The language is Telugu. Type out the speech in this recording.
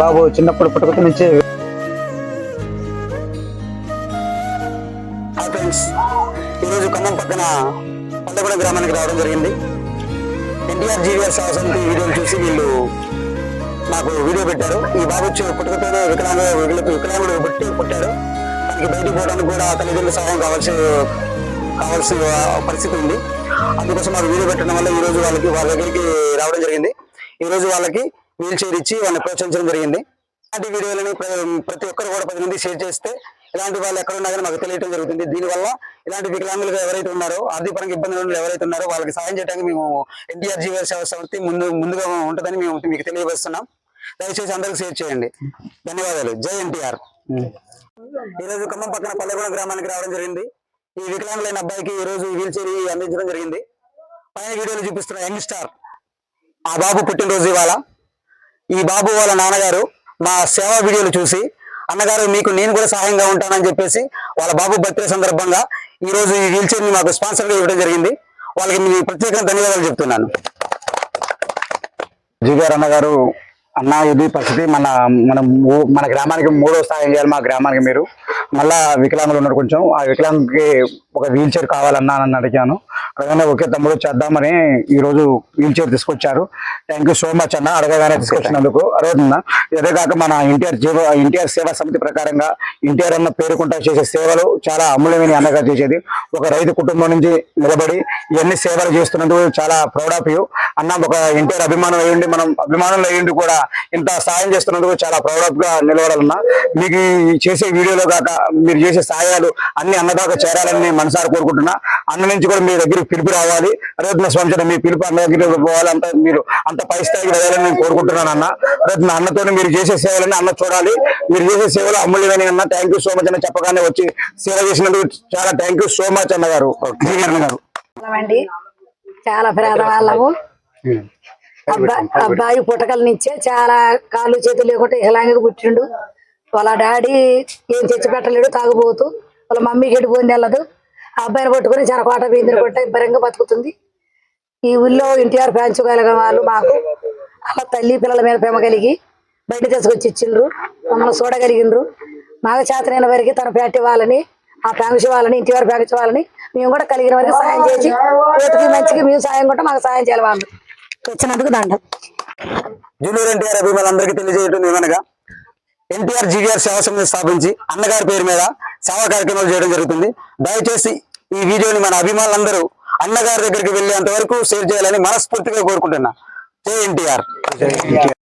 బాబు చిన్నప్పుడు పుట్టుక నుంచి ఫ్రెండ్స్ ఈరోజు ఖమ్మం పక్కన పల్లెగూడ గ్రామానికి రావడం జరిగింది. ఎన్టీఆర్ జీవీఆర్ సేవా సమితి వీడియోలు చూసి వీళ్ళు నాకు వీడియో పెట్టారు. ఈ బాబు పుట్టుకతోనే వికలాంగుడు పుట్టాడు. తనకి బయటికి పోవడానికి కూడా తల్లిదండ్రుల సహాయం కావాల్సిన పరిస్థితి ఉంది. అందుకోసం మాకు వీడియో పెట్టడం వల్ల ఈ రోజు వాళ్ళ దగ్గరికి రావడం జరిగింది. ఈ రోజు వాళ్ళకి వీల్ చైర్ ఇచ్చి వాళ్ళని ప్రోత్సహించడం జరిగింది. ఇలాంటి వీడియోలను ప్రతి ఒక్కరు కూడా 10 మంది షేర్ చేస్తే ఇలాంటి వాళ్ళు ఎక్కడ ఉన్నా కానీ మాకు తెలియడం జరుగుతుంది. దీనివల్ల ఇలాంటి వికలాంగులుగా ఎవరైతే ఉన్నారో, ఆర్థిక పరంగా ఇబ్బందులు ఎవరైతే ఉన్నారో వాళ్ళకి సాయం చేయడానికి మేము ఎన్టీఆర్ జీవీఆర్ సేవా సమితి ముందుగా ఉంటుందని మేము మీకు తెలియజేస్తున్నాం. దయచేసి అందరికీ షేర్ చేయండి. ధన్యవాదాలు. జై ఎన్టీఆర్. ఈరోజు ఖమ్మం పక్కన పల్లెగూడ గ్రామానికి రావడం జరిగింది. ఈ వికలాంగులైన అబ్బాయికి ఈ రోజు వీల్ చైర్ అందించడం జరిగింది. పైన వీడియోలు చూపిస్తున్న యంగ్ స్టార్ ఆ బాబు పుట్టినరోజు ఇవాళ. ఈ బాబు వాళ్ళ నాన్నగారు మా సేవా వీడియోలు చూసి, అన్నగారు మీకు నేను కూడా సహాయంగా ఉంటానని చెప్పేసి వాళ్ళ బాబు బర్త్డే సందర్భంగా ఈ రోజు ఈ వీల్ చైర్ ని మాకు స్పాన్సర్ గా ఇవ్వడం జరిగింది. వాళ్ళకి మీ ప్రత్యేకంగా ధన్యవాదాలు చెప్తున్నాను. జీవీఆర్ అన్నగారు, అన్న ఇది పరిస్థితి మన గ్రామానికి 3వ సాయం చేయాలి. మా గ్రామానికి మీరు మళ్ళా వికలాంగులు ఉన్నారు, కొంచెం ఆ వికలాంగుకి ఒక వీల్ చైర్ కావాలన్నా అని అడిగాను. అడగానే ఒకే తమ్ముడు చేద్దామని ఈ రోజు వీల్ చైర్ తీసుకొచ్చారు. థ్యాంక్ యూ సో మచ్ అన్న, అడగగానే తీసుకొచ్చినందుకు. అడుగుతున్నా ఇదే కాక మన ఎన్టీఆర్ సేవా సమితి ప్రకారంగా ఎన్టీఆర్ అన్న పేరుకుంటా చేసే సేవలు చాలా అమూల్యమైన అన్నగా చేసేది. ఒక రైతు కుటుంబం నుంచి నిలబడి ఇవన్నీ సేవలు చేస్తున్నందుకు చాలా ప్రౌడ్ ఆఫ్ యూ అన్న. ఒక ఎన్టీఆర్ అభిమానం అయ్యండి, మనం అభిమానులు అయ్యండి కూడా ఇంత సాయం చేస్తున్నందుకు చాలా ప్రౌడ్ ఆఫ్ గా నిలబడాలన్నా. మీకు చేసే వీడియోలో కాక మీరు చేసే సాయాలు అన్ని అన్న దాకా చేరాలని మనసారి కోరుకుంటున్నా. అన్న నుంచి కూడా మీ దగ్గర పిలుపు రావాలి. అదే స్వంత మీ పిలుపు అన్న దగ్గర పోవాలి. మీరు అంత పై స్థాయికి వెళ్ళాలని నేను కోరుకుంటున్నాను అన్న. అదే అన్నతో మీరు చేసే సేవలని అన్న చూడాలి. మీరు చేసే సేవలు అమూల్యమైన అన్న. థ్యాంక్ యూ సో మచ్ అన్న. చెప్పగానే వచ్చి సేవ చేసినందుకు చాలా థ్యాంక్ యూ సో మచ్ అన్నగారు. గారు చాలా పేదవాళ్ళము. అబ్బాయి పుట్టకల నుంచే చాలా కాళ్ళు చేతులు లేకుంటే ఇలాగే పుట్టిండు. వాళ్ళ డాడీ ఏం తెచ్చి పెట్టలేడు, తాగుబోతూ. వాళ్ళ మమ్మీకి ఎడిపోయింది వెళ్ళదు. ఆ అబ్బాయిని పట్టుకుని చాలా కోట బీందులు కొట్ట ఇబ్బరంగా బతుకుతుంది. ఈ ఊళ్ళో ఎన్టీఆర్ ఫ్యాన్స్ కలిగిన వాళ్ళు మాకు అలా తల్లి పిల్లల మీద ప్రేమ కలిగి బయట తీసుకొచ్చి ఇచ్చిండ్రు. మమ్మల్ని చూడగలిగిండ్రు. మాకు చేతనైన వారికి తన ఫ్యాట్ ఇవ్వాలని, ఆ ఫ్యాన్స్ వాళ్ళని, ఎన్టీఆర్ ఫ్యాన్స్ వాళ్ళని మేము కూడా కలిగిన వారికి సాయం చేసి రేటుకి మంచికి మేము సాయం కూడా మాకు సాయం చేయాలి. వాళ్ళు వచ్చినందుకు దండం. జూనియర్ ఎన్టీఆర్ అభిమానులందరికీ తెలియజేయడం ఏమనగా, ఎన్టీఆర్ జీవీఆర్ సేవా సమితి స్థాపించి అన్నగారి పేరు మీద సేవా కార్యక్రమాలు చేయడం జరుగుతుంది. దయచేసి ఈ వీడియోని మన అభిమానులందరూ అన్నగారి దగ్గరికి వెళ్ళేంత వరకు షేర్ చేయాలని మనస్ఫూర్తిగా కోరుకుంటున్నా. జై ఎన్టీఆర్.